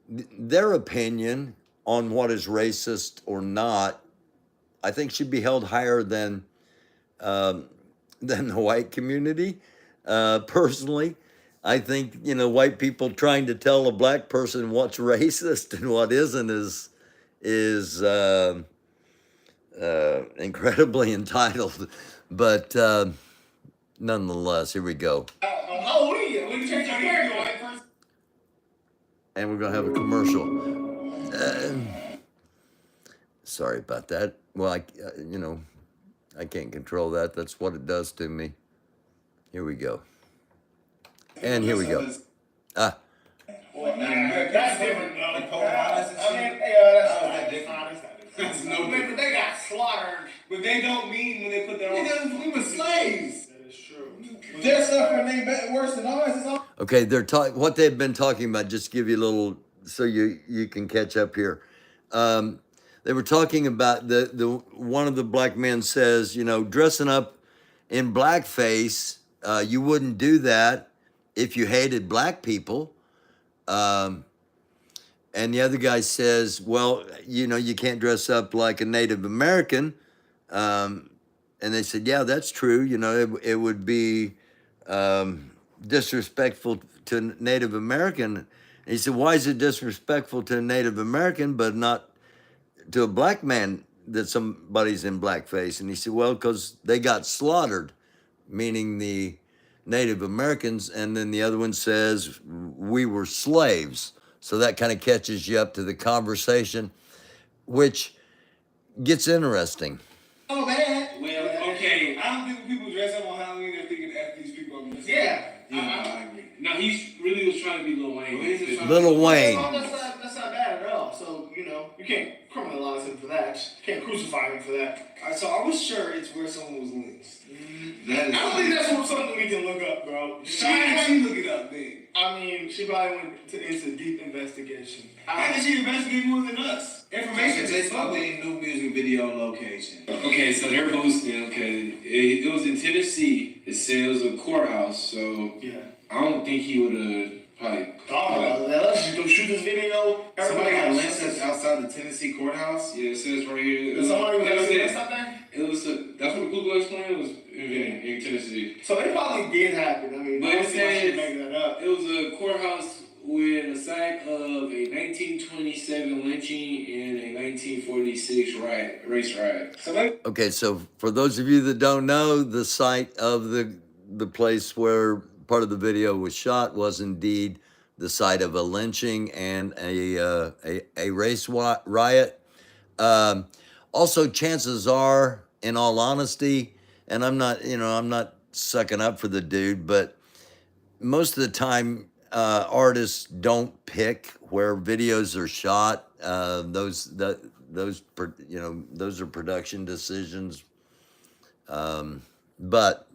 A: their opinion on what is racist or not, I think should be held higher than the white community. Personally, I think, white people trying to tell a black person what's racist and what isn't is incredibly entitled. But nonetheless, here we go. And we're gonna have a commercial. Sorry about that. Well, I can't control that. That's what it does to me. Here we go. And here we go.
F: That's different, though. That's no different. They got slaughtered. But they don't mean when they put that on. We were slaves. That is true. Their suffering ain't worse than ours.
A: Okay, what they've been talking about, just to give you a little, so you can catch up here. They were talking about the one of the black men says, dressing up in blackface, you wouldn't do that if you hated black people. And the other guy says, well, you can't dress up like a Native American. And they said, yeah, that's true. It would be disrespectful to a Native American. And he said, why is it disrespectful to a Native American, but not to a black man that somebody's in blackface? And he said, well, because they got slaughtered, meaning the Native Americans. And then the other one says, we were slaves. So that kind of catches you up to the conversation, which gets interesting.
N: Oh, man. Well, okay. I don't think people dress up on Halloween, they're thinking F these people up. Yeah. I agree. No, he really was trying to be Lil Wayne.
A: Lil Wayne.
N: That's not bad at all. So, you know, you can't criminalize him for that. You can't crucify him for that. So I was sure it's where someone was lynched. I don't think that's something we can look up, bro. She look it up, then. I mean, she probably went into deep investigation. How did she investigate more than us? Information
O: Based on the new music video location.
N: Okay, so they're posting, okay, it was in Tennessee. It said it was a courthouse, so yeah. I don't think he would have probably. Let's just go shoot this video.
O: Somebody got lynched outside the Tennessee courthouse?
N: Yeah, it says right here.
O: Somebody was
N: lynched out there? It was that's what the Ku Klux Klan was in Tennessee.
O: So it probably did happen. I mean,
N: but it says
O: make that up.
N: It was a courthouse with a site of a 1927 lynching and a 1946 race riot.
A: Okay, so for those of you that don't know, the site of the place where part of the video was shot was indeed the site of a lynching and a race riot. Also, chances are, in all honesty, and I'm not sucking up for the dude, but most of the time, artists don't pick where videos are shot. Those are production decisions. But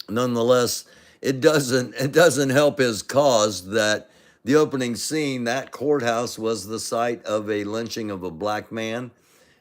A: nonetheless, it doesn't help his cause that the opening scene, that courthouse was the site of a lynching of a black man,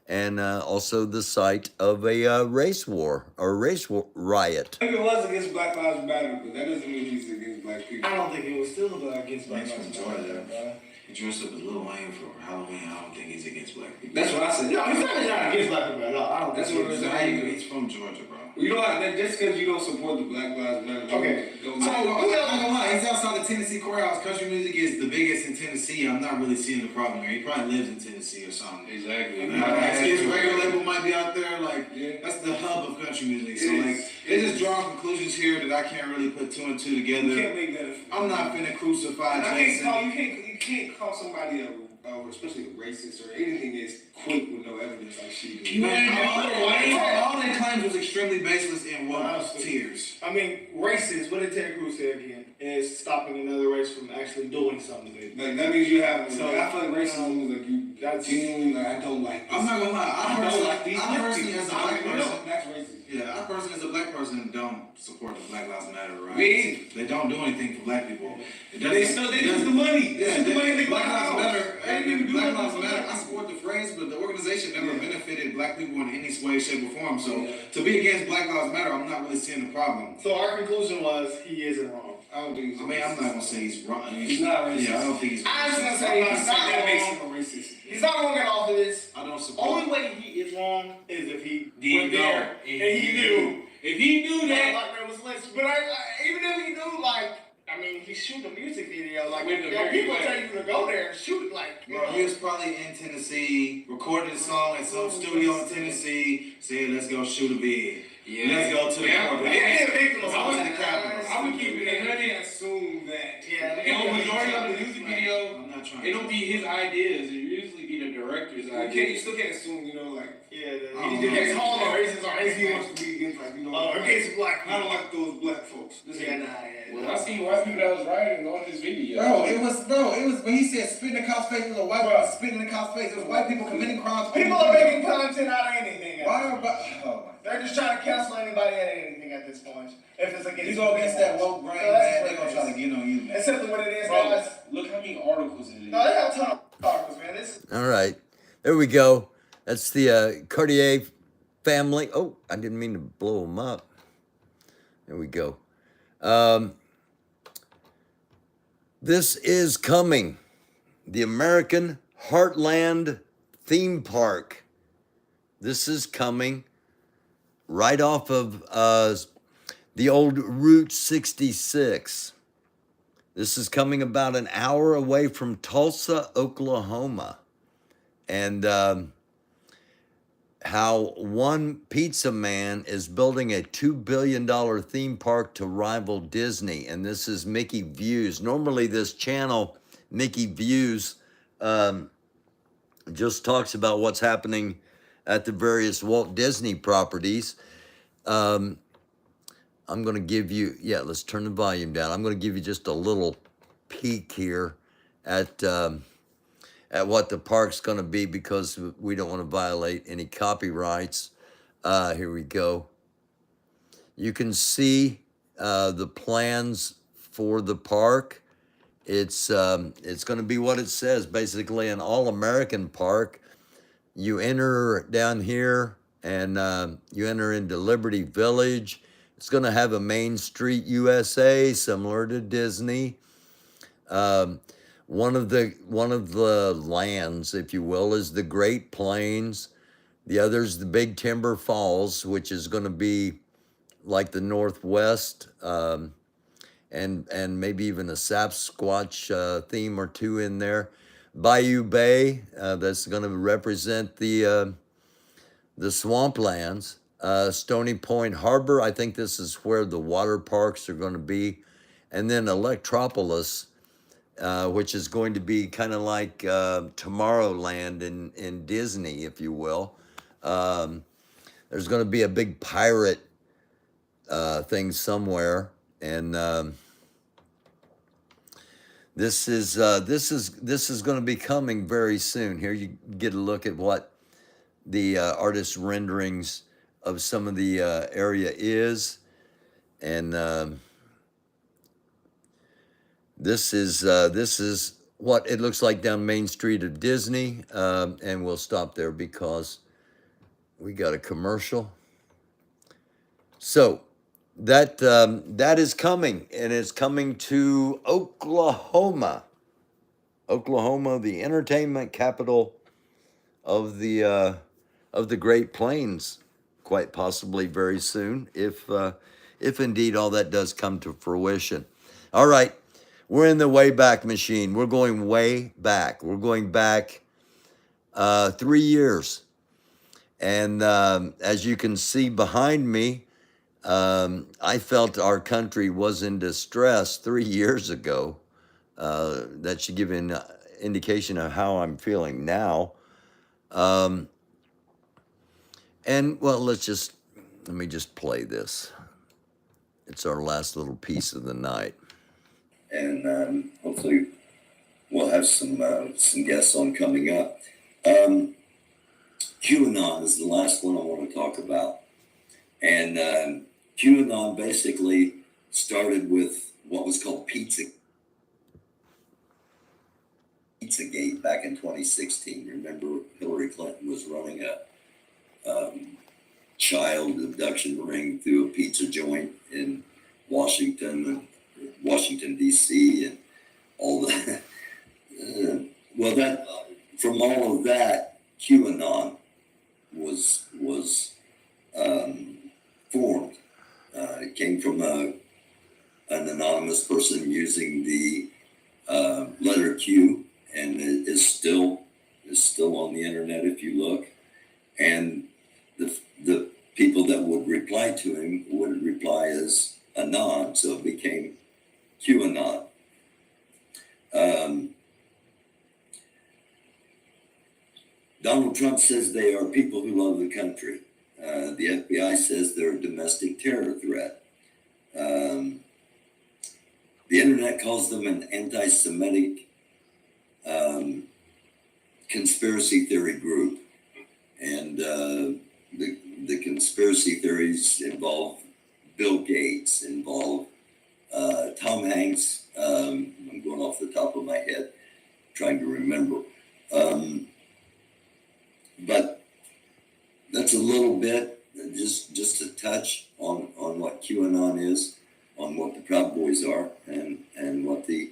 A: and also the site of a race war or race riot.
N: I think it was against Black Lives Matter, but that doesn't mean he's against black people. I don't think it was still against Black Lives Matter.
O: He dressed up as Lil Wayne for Halloween. I don't think he's against black people.
N: That's what I said. No, he's definitely not against black people at all. I don't
O: That's
N: think
O: what it is. He's from Georgia, bro.
N: You know what? Just because you don't support the Black Lives Matter.
O: Okay. I'm not gonna lie. He's outside the Tennessee courthouse. Country music is the biggest in Tennessee. I'm not really seeing the problem here. He probably lives in Tennessee or something.
N: Exactly.
O: His record label might be out there. Like, that's the hub of country music. So, like, they just draw conclusions here that I can't really put two and two together.
N: You can't make that.
O: I'm not finna crucify Jason.
N: You can't call somebody especially a racist or anything is quick with no evidence like she did.
O: All they claims was extremely baseless and tears.
N: I mean, racist, what did Ted Cruz say again? Is stopping another race from actually doing something. Like, that means you have, so I feel like racism is like you, that's genuinely, like, I don't like this.
O: I'm not gonna lie, I personally as a black person,
N: that's racist.
O: Yeah, I personally as a black person don't support the Black Lives Matter riots.
N: Me?
O: They don't do anything for black people.
N: They use the money.
O: Yeah,
N: the money
O: Black Lives Matter. Black Lives Matter. I support the phrase, but the organization never benefited black people in any way, shape, or form. So to be against Black Lives Matter, I'm not really seeing the problem.
N: So our conclusion was he isn't wrong. I don't think he's
O: I'm not gonna say he's wrong.
N: He's not racist.
O: Yeah, I don't think he's racist.
N: I was gonna say he's not wrong. Racist. He's not wrong at all for this.
O: I don't support.
N: Only way he is wrong is if he went there and he knew. If he knew that black man was lynched, but even if he knew, like, I mean, he shoot a music video, like, people tell you to go there and shoot, like,
O: bro, he was probably in Tennessee, recorded a song at some studio in Tennessee, said, let's go shoot a vid. Yeah. Let's go to the court.
N: I would keep it 100 and assume that. Yeah. And the majority of the music video, it don't be his ideas. It usually be the director's ideas. You still can't assume, you know, like, he can't call them racist or anything. He wants to be against, like, you know, against black people. I don't like those black folks.
P: Well, I seen white people that was writing on this video.
O: It was when he said spit in the cop's face, it was a white people spitting in the cop's face. It was white people committing crimes.
N: People are making content out of anything. They're just trying to cancel anybody at anything at this point. If it's against
O: you go against that woke brain, man, they're gonna try to get on you, man.
N: That's simply what it is, guys.
P: Look how many articles it is.
N: No, they have a ton of articles, man.
A: All right, there we go. That's the Cartier family. Oh, I didn't mean to blow them up. There we go. This is coming. The American Heartland Theme Park. This is coming right off of the old Route 66. This is coming about an hour away from Tulsa, Oklahoma. And how one pizza man is building a $2 billion theme park to rival Disney. And this is Mickey Views. Normally this channel, Mickey Views, just talks about what's happening at the various Walt Disney properties. I'm going to give you, let's turn the volume down. I'm going to give you just a little peek here at what the park's going to be, because we don't want to violate any copyrights. Here we go. You can see the plans for the park. It's going to be what it says, basically an all-American park. You enter down here and you enter into Liberty Village. It's going to have a Main Street USA, similar to Disney. One of the lands, if you will, is the Great Plains. The other is the Big Timber Falls, which is going to be like the Northwest, and maybe even a Sasquatch theme or two in there. Bayou Bay, that's going to represent the swamplands. Stony Point Harbor, I think this is where the water parks are going to be. And then Electropolis, which is going to be kind of like Tomorrowland in Disney, if you will. There's going to be a big pirate thing somewhere, and this is going to be coming very soon. Here you get a look at what the artist renderings of some of the area is, and this is what it looks like down Main Street of Disney, and we'll stop there because we got a commercial. So that is coming, and it's coming to Oklahoma. Oklahoma, the entertainment capital of the Great Plains, quite possibly very soon, if indeed all that does come to fruition. All right, we're in the Wayback Machine. We're going way back. We're going back 3 years. And as you can see behind me, I felt our country was in distress 3 years ago. That should give an indication of how I'm feeling now. And, well, let me just play this. It's our last little piece of the night.
Q: And hopefully we'll have some guests on coming up. QAnon is the last one I want to talk about. And QAnon basically started with what was called Pizzagate back in 2016. Remember, Hillary Clinton was running a child abduction ring through a pizza joint in Washington D.C. and all that. Well, that from all of that, QAnon was formed. It came from an anonymous person using the letter Q, and it is still on the internet if you look. And the people that would reply to him would reply as Anon, so it became QAnon. Donald Trump says they are people who love the country. The FBI says they're a domestic terror threat. The internet calls them an anti-Semitic conspiracy theory group. And the conspiracy theories involve Bill Gates, involve Tom Hanks. I'm going off the top of my head, trying to remember. But that's a little bit, just a touch on what QAnon is, on what the Proud Boys are, and what the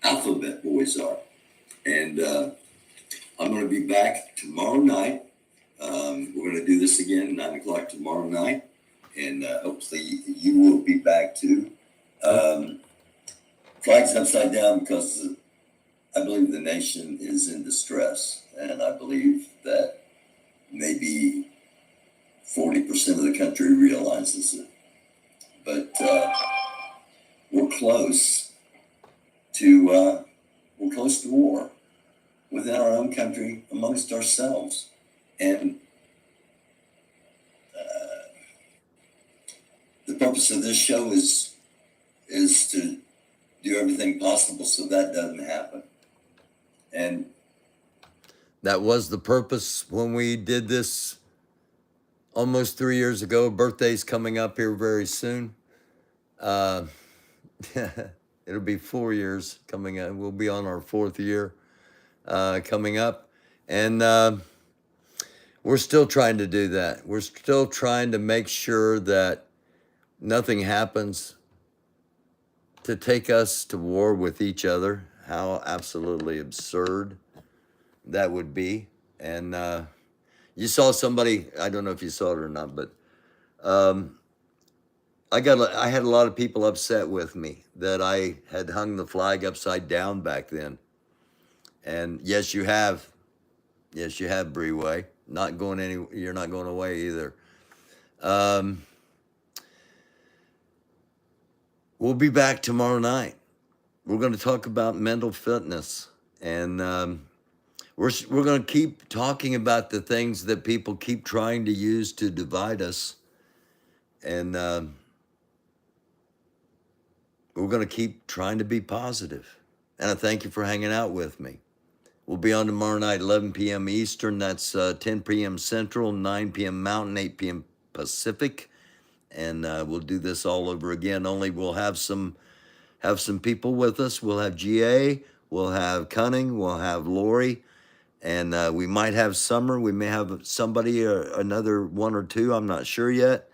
Q: Alphabet Boys are. And I'm going to be back tomorrow night. We're going to do this again, 9 o'clock tomorrow night. And hopefully you will be back too. Flag's upside down because I believe the nation is in distress, and I believe that maybe 40% of the country realizes it. But we're close to war within our own country, amongst ourselves, and the purpose of this show is to do everything possible so that doesn't happen. And
A: that was the purpose when we did this almost 3 years ago. Birthday's coming up here very soon. It'll be 4 years coming up. We'll be on our 4th year coming up. And we're still trying to do that. We're still trying to make sure that nothing happens to take us to war with each other. How absolutely absurd that would be. And you saw somebody, I don't know if you saw it or not, but I had a lot of people upset with me that I had hung the flag upside down back then. And yes, you have. Yes, you have, Breeway. You're not going away either. We'll be back tomorrow night. We're going to talk about mental fitness, and we're going to keep talking about the things that people keep trying to use to divide us, and we're going to keep trying to be positive. And I thank you for hanging out with me. We'll be on tomorrow night, 11 p.m. Eastern. That's 10 p.m. Central, 9 p.m. Mountain, 8 p.m. Pacific. And we'll do this all over again. Only we'll have some people with us. We'll have GA, we'll have Cunning, we'll have Lori, and we might have Summer. We may have somebody, another one or two. I'm not sure yet.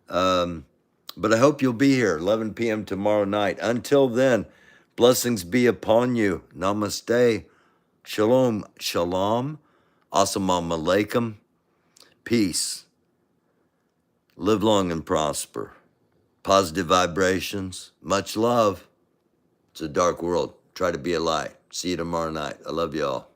A: But I hope you'll be here, 11 p.m. tomorrow night. Until then, blessings be upon you. Namaste. Shalom. Shalom. Assalamu alaikum. Peace. Live long and prosper. Positive vibrations. Much love. It's a dark world. Try to be a light. See you tomorrow night. I love you all.